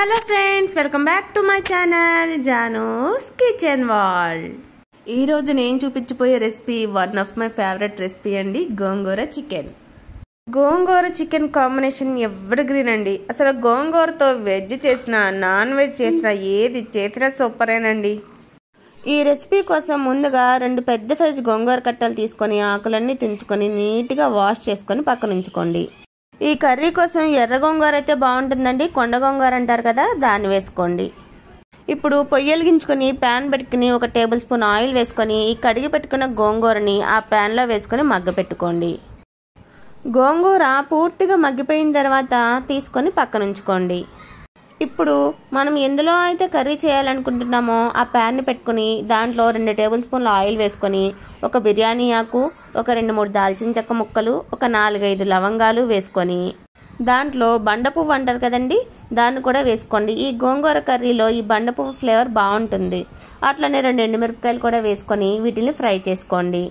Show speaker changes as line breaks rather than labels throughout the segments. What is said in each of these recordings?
Hello friends, welcome back to my channel Janu's kitchen world. ఈరోజు నేను చూపించబోయే recipe one of my favourite recipe అండి, gongura chicken. Gongura chicken combination evergreen అండి. అసలు గోంగూరతో వెజ్ చేసినా నాన్ వెజ్ చేసినా ఏది చేసినా సూపరేనండి. ఈ రెసిపీ కోసం ముందుగా 2 పెద్ద సైజు గోంగూర కట్టలు తీసుకొని ఆకులన్నీ తుంచుకొని నీట్గా వాష్ చేసుకొని పక్కన ఉంచుకోండి. ఈ కర్రీ కోసం ఎర్ర గోంగూర అయితే బాగుంటుందండి, కొండ గోంగూర అంటారు కదా, దాన్ని వేసుకోండి. ఇప్పుడు పొయ్యి వెలిగించుకొని ప్యాన్ పెట్టుకుని 1 టేబుల్ స్పూన్ ఆయిల్ వేసుకొని ఈ కడిగి పెట్టుకున్న గోంగూరని ఆ ప్యాన్లో వేసుకొని మగ్గపెట్టుకోండి. గోంగూర పూర్తిగా మగ్గిపోయిన తర్వాత తీసుకొని పక్కన ఉంచుకోండి. ఇప్పుడు మనం ఎందులో అయితే కర్రీ చేయాలనుకుంటున్నామో ఆ ప్యాన్ని పెట్టుకుని దాంట్లో 2 టేబుల్ స్పూన్ల ఆయిల్ వేసుకొని ఒక బిర్యానీ ఆకు, ఒక 2-3 దాల్చిన చెక్క ముక్కలు, ఒక 4-5 లవంగాలు వేసుకొని దాంట్లో బండ పువ్వు అంటారు కదండి, దాన్ని కూడా వేసుకోండి. ఈ గోంగూర కర్రీలో ఈ బండ పువ్వు ఫ్లేవర్ బాగుంటుంది. అట్లనే 2 ఎండుమిరపకాయలు కూడా వేసుకొని వీటిని ఫ్రై చేసుకోండి.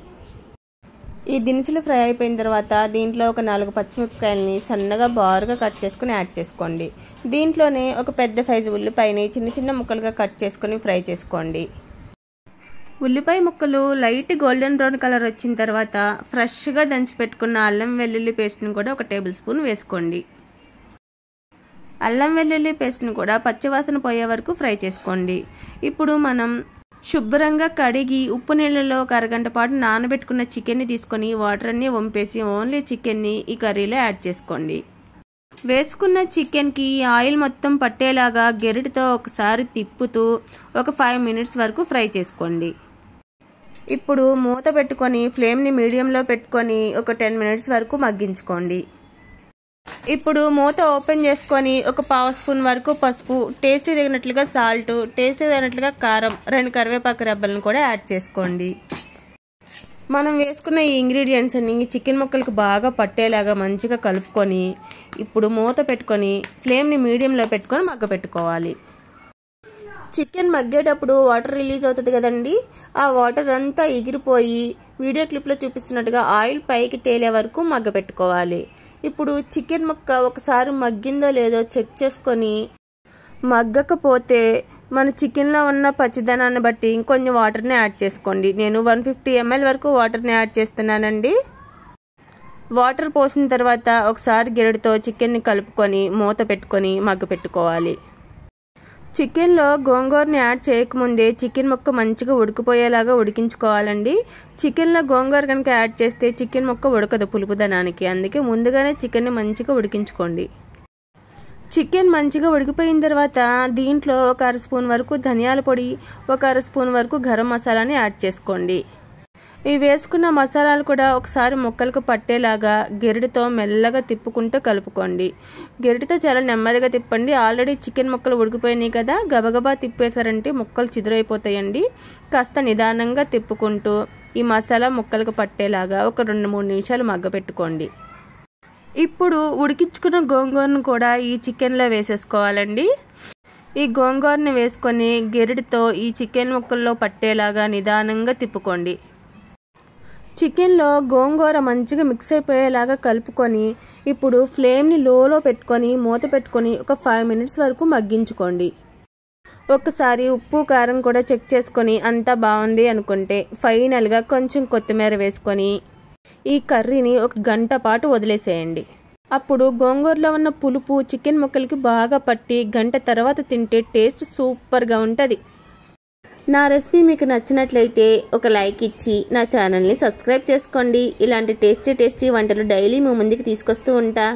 ఈ దినుసులు ఫ్రై అయిపోయిన తర్వాత దీంట్లో ఒక 4 పచ్చిమిరపకాయలని సన్నగా బారుగా కట్ చేసుకుని యాడ్ చేసుకోండి. దీంట్లోనే ఒక పెద్ద సైజు ఉల్లిపాయని చిన్న చిన్న ముక్కలుగా కట్ చేసుకొని ఫ్రై చేసుకోండి. ఉల్లిపాయ ముక్కలు లైట్ గోల్డెన్ బ్రౌన్ కలర్ వచ్చిన తర్వాత ఫ్రెష్గా దంచి పెట్టుకున్న అల్లం వెల్లుల్లి పేస్ట్ని కూడా 1 టేబుల్ స్పూన్ వేసుకోండి. అల్లం వెల్లుల్లి పేస్ట్ని కూడా పచ్చివాసన పోయే వరకు ఫ్రై చేసుకోండి. ఇప్పుడు మనం శుభ్రంగా కడిగి ఉప్పు నీళ్ళలో 1 అరగంట పాటు నానబెట్టుకున్న చికెన్ని తీసుకొని వాటర్ అన్నీ వంపేసి ఓన్లీ చికెన్ని ఈ కర్రీలో యాడ్ చేసుకోండి. వేసుకున్న చికెన్కి ఆయిల్ మొత్తం పట్టేలాగా గెరిటితో ఒకసారి తిప్పుతూ ఒక 5 మినిట్స్ వరకు ఫ్రై చేసుకోండి. ఇప్పుడు మూత పెట్టుకొని ఫ్లేమ్ని మీడియంలో పెట్టుకొని ఒక 10 మినిట్స్ వరకు మగ్గించుకోండి. ఇప్పుడు మూత ఓపెన్ చేసుకొని ఒక 1/2 స్పూన్ వరకు పసుపు, టేస్ట్ తగినట్లుగా సాల్ట్, టేస్ట్ తగినట్లుగా కారం, 2 కరివేపాకు రెబ్బలను కూడా యాడ్ చేసుకోండి. మనం వేసుకున్న ఈ ఇంగ్రీడియంట్స్ అన్ని చికెన్ ముక్కలకు బాగా పట్టేలాగా మంచిగా కలుపుకొని ఇప్పుడు మూత పెట్టుకొని ఫ్లేమ్ని మీడియంలో పెట్టుకొని మగ్గపెట్టుకోవాలి. చికెన్ మగ్గేటప్పుడు వాటర్ రిలీజ్ అవుతుంది కదండి, ఆ వాటర్ అంతా ఎగిరిపోయి వీడియో క్లిప్లో చూపిస్తున్నట్టుగా ఆయిల్ పైకి తేలే వరకు మగ్గపెట్టుకోవాలి. ఇప్పుడు చికెన్ ముక్క ఒకసారి మగ్గిందో లేదో చెక్ చేసుకొని మగ్గకపోతే మన చికెన్లో ఉన్న పచ్చిదనాన్ని బట్టి ఇంకొంచెం వాటర్ని యాడ్ చేసుకోండి. నేను 150 ml వరకు వాటర్ని యాడ్ చేస్తున్నానండి. వాటర్ పోసిన తర్వాత ఒకసారి గెరటితో చికెన్ని కలుపుకొని మూత పెట్టుకొని మగ్గపెట్టుకోవాలి. చికెన్లో గోంగూరని యాడ్ చేయకముందే చికెన్ ముక్క మంచిగా ఉడికిపోయేలాగా ఉడికించుకోవాలండి. చికెన్లో గోంగూర కనుక యాడ్ చేస్తే చికెన్ ముక్క ఉడకదు పులుపుదనానికి, అందుకే ముందుగానే చికెన్ని మంచిగా ఉడికించుకోండి. చికెన్ మంచిగా ఉడికిపోయిన తర్వాత దీంట్లో 1 అర స్పూన్ వరకు ధనియాల పొడి, 1 అర స్పూన్ వరకు గరం మసాలాని యాడ్ చేసుకోండి. ఈ వేసుకున్న మసాలాలు కూడా ఒకసారి ముక్కలకు పట్టేలాగా గెరిటితో మెల్లగా తిప్పుకుంటూ కలుపుకోండి. గెరిటితో చాలా నెమ్మదిగా తిప్పండి. ఆల్రెడీ చికెన్ ముక్కలు ఉడికిపోయినాయి కదా, గబగబా తిప్పేశారంటే ముక్కలు చిదురైపోతాయండి. కాస్త నిదానంగా తిప్పుకుంటూ ఈ మసాలా ముక్కలకు పట్టేలాగా ఒక 2-3 నిమిషాలు మగ్గపెట్టుకోండి. ఇప్పుడు ఉడికించుకున్న గోంగూరను కూడా ఈ చికెన్లో వేసేసుకోవాలండి. ఈ గోంగూరని వేసుకొని గెరిటితో ఈ చికెన్ ముక్కల్లో పట్టేలాగా నిదానంగా తిప్పుకోండి. చికెన్లో గోంగూర మంచిగా మిక్స్ అయిపోయేలాగా కలుపుకొని ఇప్పుడు ఫ్లేమ్ని లోలో పెట్టుకొని మూత పెట్టుకొని ఒక 5 మినిట్స్ వరకు మగ్గించుకోండి. ఒకసారి ఉప్పు కారం కూడా చెక్ చేసుకొని అంతా బాగుంది అనుకుంటే ఫైనల్గా కొంచెం కొత్తిమీర వేసుకొని ఈ కర్రీని 1 గంట పాటు వదిలేసేయండి. అప్పుడు గోంగూరలో ఉన్న పులుపు చికెన్ ముక్కలకి బాగా పట్టి గంట తర్వాత తింటే టేస్ట్ సూపర్గా ఉంటుంది. నా రెసిపీ మీకు నచ్చినట్లయితే ఒక లైక్ ఇచ్చి నా ఛానల్ని సబ్స్క్రైబ్ చేసుకోండి. ఇలాంటి టేస్టీ వంటలు డైలీ మీ ముందుకు తీసుకొస్తూ ఉంటా.